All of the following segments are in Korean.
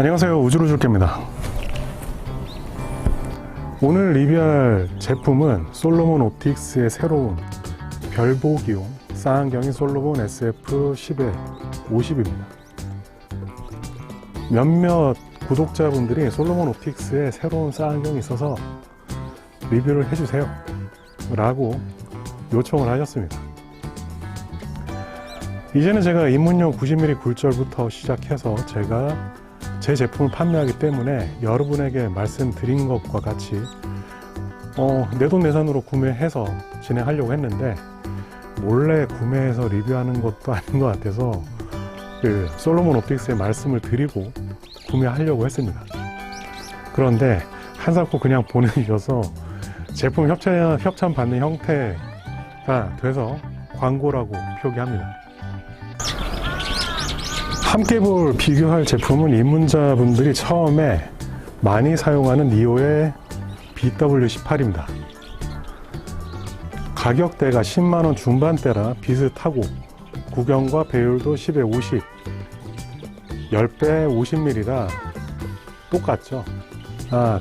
안녕하세요, 우주로줄게입니다. 오늘 리뷰할 제품은 솔로몬 옵틱스의 새로운 별보기용 쌍안경인 솔로몬 SF10-50입니다. 몇몇 구독자분들이 솔로몬 옵틱스에 새로운 쌍안경이 있어서 리뷰를 해주세요 라고 요청을 하셨습니다. 이제는 제가 입문용 90mm 굴절부터 시작해서 제가 제 제품을 판매하기 때문에 여러분에게 말씀드린 것과 같이 내돈내산으로 구매해서 진행하려고 했는데 몰래 구매해서 리뷰하는 것도 아닌 것 같아서 솔로몬 옵틱스에 말씀을 드리고 구매하려고 했습니다. 그런데 한사코 그냥 보내주셔서 제품 협찬 받는 형태가 돼서 광고라고 표기합니다. 함께 비교할 제품은 입문자분들이 처음에 많이 사용하는 니오의 BW18입니다. 가격대가 10만원 중반대라 비슷하고 구경과 배율도 10에 50, 10배 50mm라 똑같죠.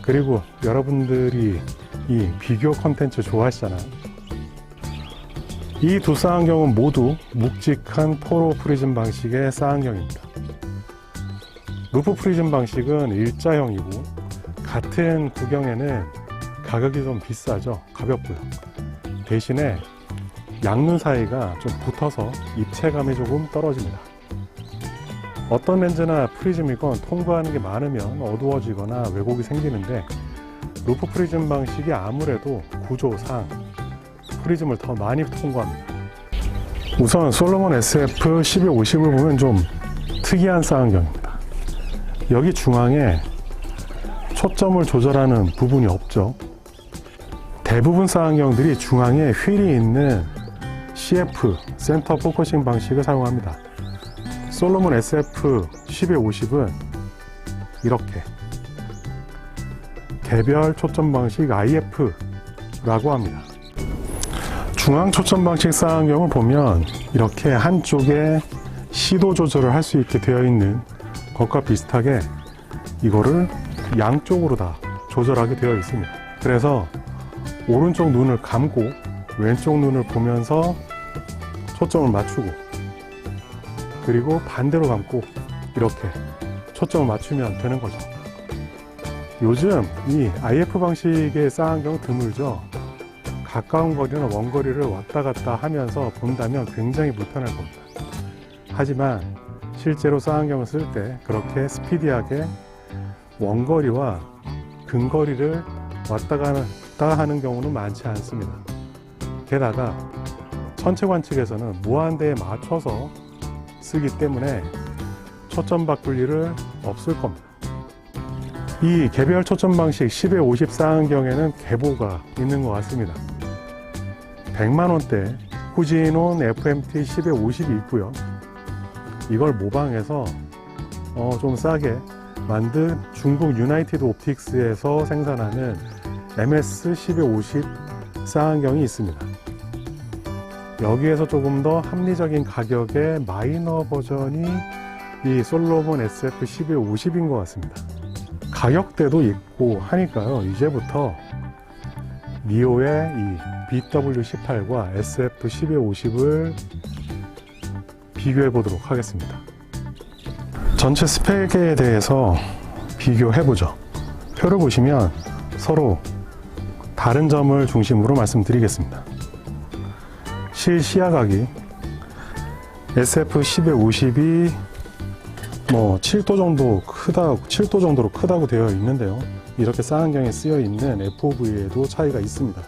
그리고 여러분들이 이 비교 컨텐츠 좋아하시잖아요. 이 두 쌍안경은 모두 묵직한 포로 프리즘 방식의 쌍안경입니다. 루프 프리즘 방식은 일자형이고 같은 구경에는 가격이 좀 비싸죠. 가볍고요. 대신에 양눈 사이가 좀 붙어서 입체감이 조금 떨어집니다. 어떤 렌즈나 프리즘이건 통과하는 게 많으면 어두워지거나 왜곡이 생기는데 루프 프리즘 방식이 아무래도 구조상 프리즘을 더 많이 통과합니다. 우선 솔로몬 SF10-50을 보면 좀 특이한 쌍안경입니다. 여기 중앙에 초점을 조절하는 부분이 없죠. 대부분 쌍안경들이 중앙에 휠이 있는 CF 센터 포커싱 방식을 사용합니다. 솔로몬 SF10-50은 이렇게 개별 초점 방식 IF라고 합니다. 중앙 초점 방식 쌍안경을 보면 이렇게 한쪽에 시도 조절을 할 수 있게 되어 있는 것과 비슷하게 이거를 양쪽으로 다 조절하게 되어 있습니다. 그래서 오른쪽 눈을 감고 왼쪽 눈을 보면서 초점을 맞추고 그리고 반대로 감고 이렇게 초점을 맞추면 되는 거죠. 요즘 이 IF 방식의 쌍안경은 드물죠. 가까운 거리나 먼 거리를 왔다 갔다 하면서 본다면 굉장히 불편할 겁니다. 하지만 실제로 쌍안경을 쓸 때 그렇게 스피디하게 원거리와 근거리를 왔다 갔다 하는 경우는 많지 않습니다. 게다가 천체 관측에서는 무한대에 맞춰서 쓰기 때문에 초점 바꿀 일은 없을 겁니다. 이 개별 초점 방식 10에 50 쌍안경에는 계보가 있는 것 같습니다. 100만원대 후지논 FMT 10에 50이 있고요. 이걸 모방해서 좀 싸게 만든 중국 유나이티드 옵틱스에서 생산하는 MS 10에 50 쌍안경이 있습니다. 여기에서 조금 더 합리적인 가격의 마이너 버전이 이 솔로몬 SF 10에 50인 것 같습니다. 가격대도 있고 하니까요. 이제부터 니오의 이 BW18과 SF10에 50을 비교해 보도록 하겠습니다. 전체 스펙에 대해서 비교해 보죠. 표를 보시면 서로 다른 점을 중심으로 말씀드리겠습니다. 실시야각이 SF10에 50이 7도 정도로 크다고 되어 있는데요. 이렇게 쌍안경에 쓰여 있는 FOV에도 차이가 있습니다.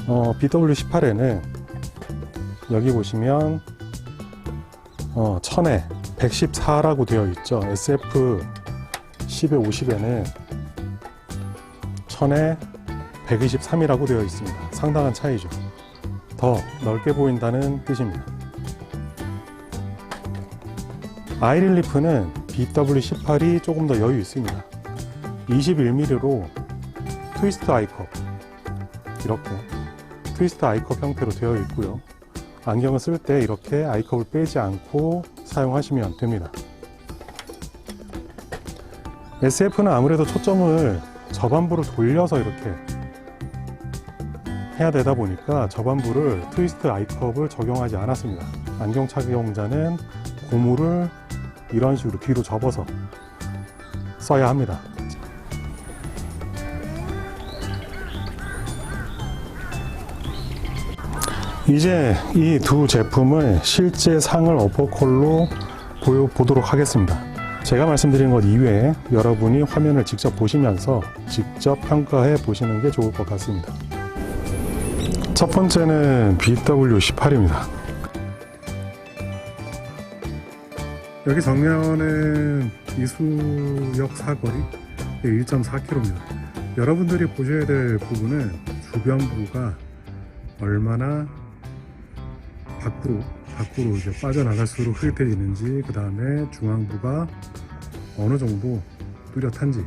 BW18에는 여기 보시면 1000에 114라고 되어 있죠. SF10에 50에는 1000에 123이라고 되어 있습니다. 상당한 차이죠. 더 넓게 보인다는 뜻입니다. 아이릴리프는 BW18이 조금 더 여유 있습니다. 21mm로 트위스트 아이컵, 이렇게 트위스트 아이컵 형태로 되어 있고요. 안경을 쓸 때 이렇게 아이컵을 빼지 않고 사용하시면 됩니다. SF는 아무래도 초점을 저반부로 돌려서 이렇게 해야 되다 보니까 저반부를 트위스트 아이컵을 적용하지 않았습니다. 안경 착용자는 고무를 이런 식으로 뒤로 접어서 써야 합니다. 이제 이 두 제품의 실제 상을 어퍼콜로 보도록 하겠습니다. 제가 말씀드린 것 이외에 여러분이 화면을 직접 보시면서 직접 평가해 보시는 게 좋을 것 같습니다. 첫 번째는 BW18입니다. 여기 정면은 이수역 사거리 1.4km입니다. 여러분들이 보셔야 될 부분은 주변부가 얼마나 밖으로 이제 빠져나갈수록 흐릿해지는지, 그 다음에 중앙부가 어느 정도 뚜렷한지,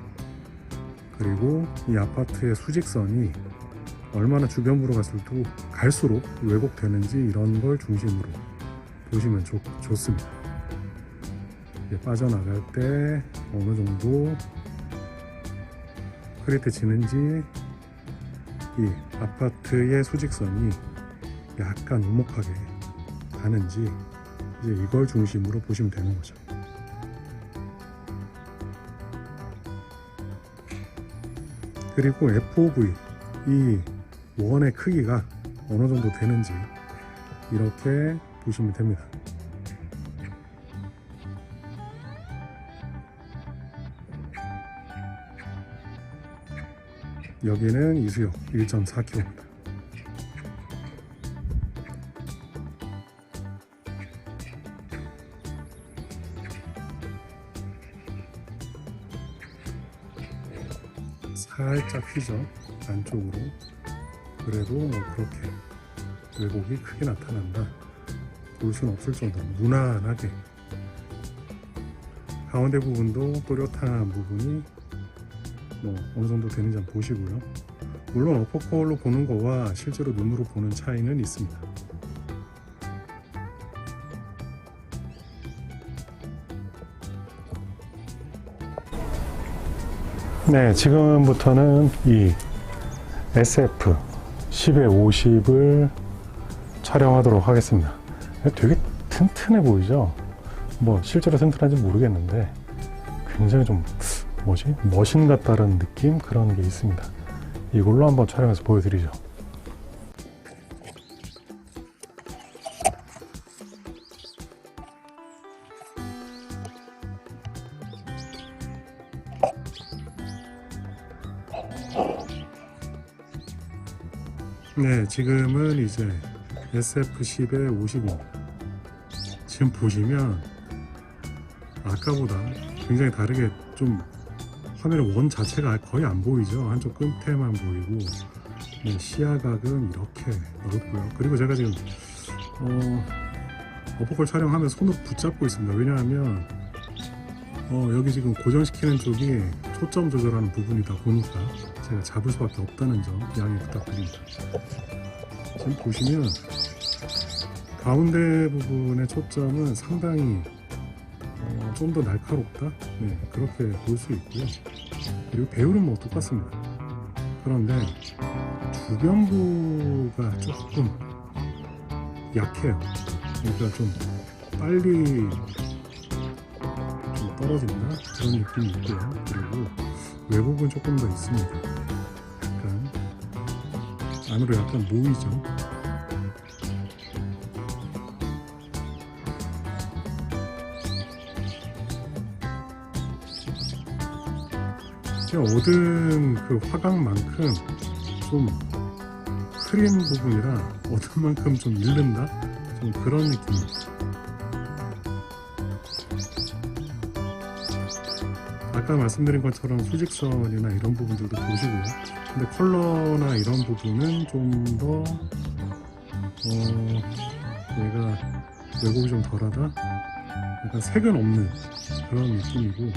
그리고 이 아파트의 수직선이 얼마나 주변부로 갈수록 왜곡되는지, 이런 걸 중심으로 보시면 좋습니다. 빠져나갈 때 어느 정도 흐릿해지는지, 이 아파트의 수직선이 약간 오목하게 가는지, 이제 이걸 중심으로 보시면 되는 거죠. 그리고 FOV, 이 원의 크기가 어느 정도 되는지 이렇게 보시면 됩니다. 여기는 이수역 1.4km입니다. 살짝 휘죠, 안쪽으로. 그래도 뭐 그렇게 왜곡이 크게 나타난다 볼 수는 없을 정도로 무난하게, 가운데 부분도 또렷한 부분이 뭐 어느 정도 되는지 한번 보시고요. 물론 어퍼콜로 보는 거와 실제로 눈으로 보는 차이는 있습니다. 네, 지금부터는 이 SF 10에 50을 촬영하도록 하겠습니다. 되게 튼튼해 보이죠? 뭐 실제로 튼튼한지 모르겠는데 굉장히 좀 머신 같다는 느낌, 그런 게 있습니다. 이걸로 한번 촬영해서 보여드리죠. 네, 지금은 이제 SF10에 50입니다. 지금 보시면 아까보다 굉장히 다르게 좀 화면의 원 자체가 거의 안 보이죠. 한쪽 끝에만 보이고, 네, 시야각은 이렇게 넓고요. 그리고 제가 지금 어퍼콜 촬영하면서 손으로 붙잡고 있습니다. 왜냐하면 여기 지금 고정시키는 쪽이 초점 조절하는 부분이다 보니까 제가 잡을 수밖에 없다는 점 양해 부탁드립니다. 지금 보시면 가운데 부분의 초점은 상당히 좀 더 날카롭다, 네, 그렇게 볼 수 있고요. 그리고 배율은 뭐 똑같습니다. 그런데 주변부가 조금 약해요. 그러니까 좀 빨리 좀 떨어진다, 그런 느낌이 있고요. 그리고 왜곡은 조금 더 있습니다. 약간 안으로 약간 모이죠. 제가 얻은 그 화각만큼 좀 흐린 부분이라 얻은 만큼 좀 잃는다, 좀 그런 느낌입니다. 아까 말씀드린 것처럼 수직선이나 이런 부분들도 보시고요. 근데 컬러나 이런 부분은 좀 더 얘가 왜곡이 좀 덜하다, 약간 색은 없는 그런 느낌이고,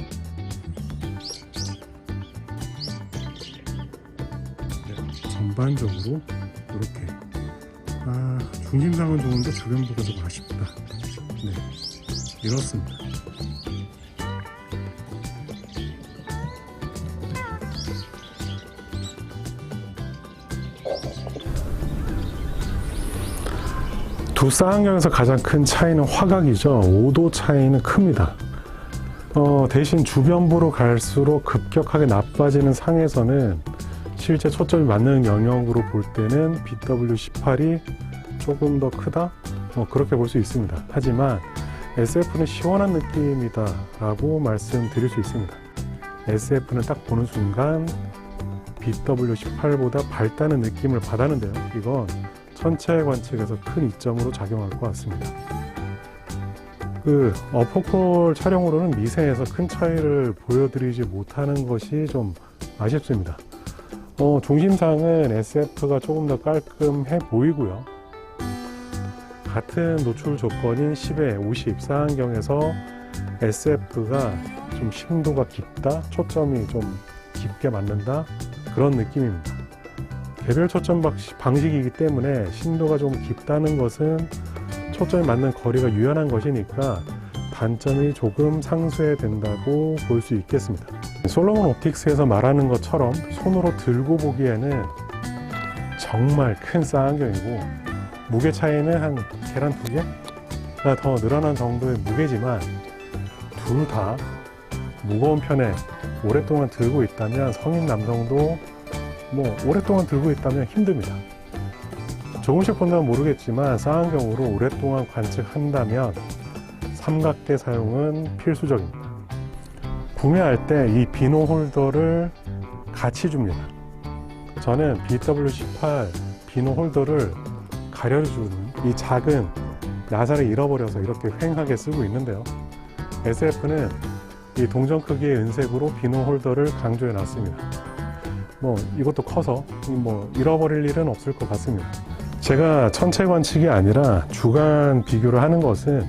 전반적으로 이렇게 중심상은 좋은데 주변부가 좀 아쉽다, 네, 이렇습니다. 두 쌍안경에서 가장 큰 차이는 화각이죠. 5도 차이는 큽니다. 대신 주변부로 갈수록 급격하게 나빠지는 상에서는 실제 초점이 맞는 영역으로 볼 때는 BW18이 조금 더 크다? 그렇게 볼 수 있습니다. 하지만 SF는 시원한 느낌이다 라고 말씀드릴 수 있습니다. SF는 딱 보는 순간 BW18보다 밝다는 느낌을 받았는데요. 이건 천체 관측에서 큰 이점으로 작용할 것 같습니다. 어포콜 촬영으로는 미세해서 큰 차이를 보여드리지 못하는 것이 좀 아쉽습니다. 중심상은 SF가 조금 더 깔끔해 보이고요. 같은 노출 조건인 10에 50 쌍안경에서 SF가 좀 심도가 깊다, 초점이 좀 깊게 맞는다, 그런 느낌입니다. 개별 초점 방식이기 때문에 심도가 좀 깊다는 것은 초점이 맞는 거리가 유연한 것이니까 단점이 조금 상쇄된다고 볼 수 있겠습니다. 솔로몬 옵틱스에서 말하는 것처럼 손으로 들고 보기에는 정말 큰 쌍안경이고 무게 차이는 한 계란 2개가 더 늘어난 정도의 무게지만 둘 다 무거운 편에 오랫동안 들고 있다면 성인 남성도 오랫동안 들고 있다면 힘듭니다. 조금씩 본다면 모르겠지만 쌍안경으로 오랫동안 관측한다면 삼각대 사용은 필수적입니다. 구매할 때 이 비노 홀더를 같이 줍니다. 저는 BW18 비노 홀더를 가려주는 이 작은 나사를 잃어버려서 이렇게 휑하게 쓰고 있는데요. SF는 이 동전 크기의 은색으로 비노 홀더를 강조해 놨습니다. 이것도 커서 잃어버릴 일은 없을 것 같습니다. 제가 천체 관측이 아니라 주간 비교를 하는 것은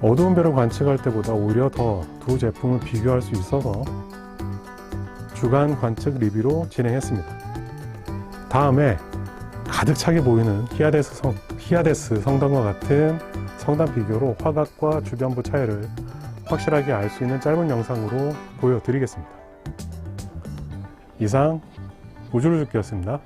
어두운 별을 관측할 때보다 오히려 더 두 제품을 비교할 수 있어서 주간 관측 리뷰로 진행했습니다. 다음에 가득 차게 보이는 히아데스 성단과 같은 성단 비교로 화각과 주변부 차이를 확실하게 알 수 있는 짧은 영상으로 보여드리겠습니다. 이상 우주루즈기였습니다.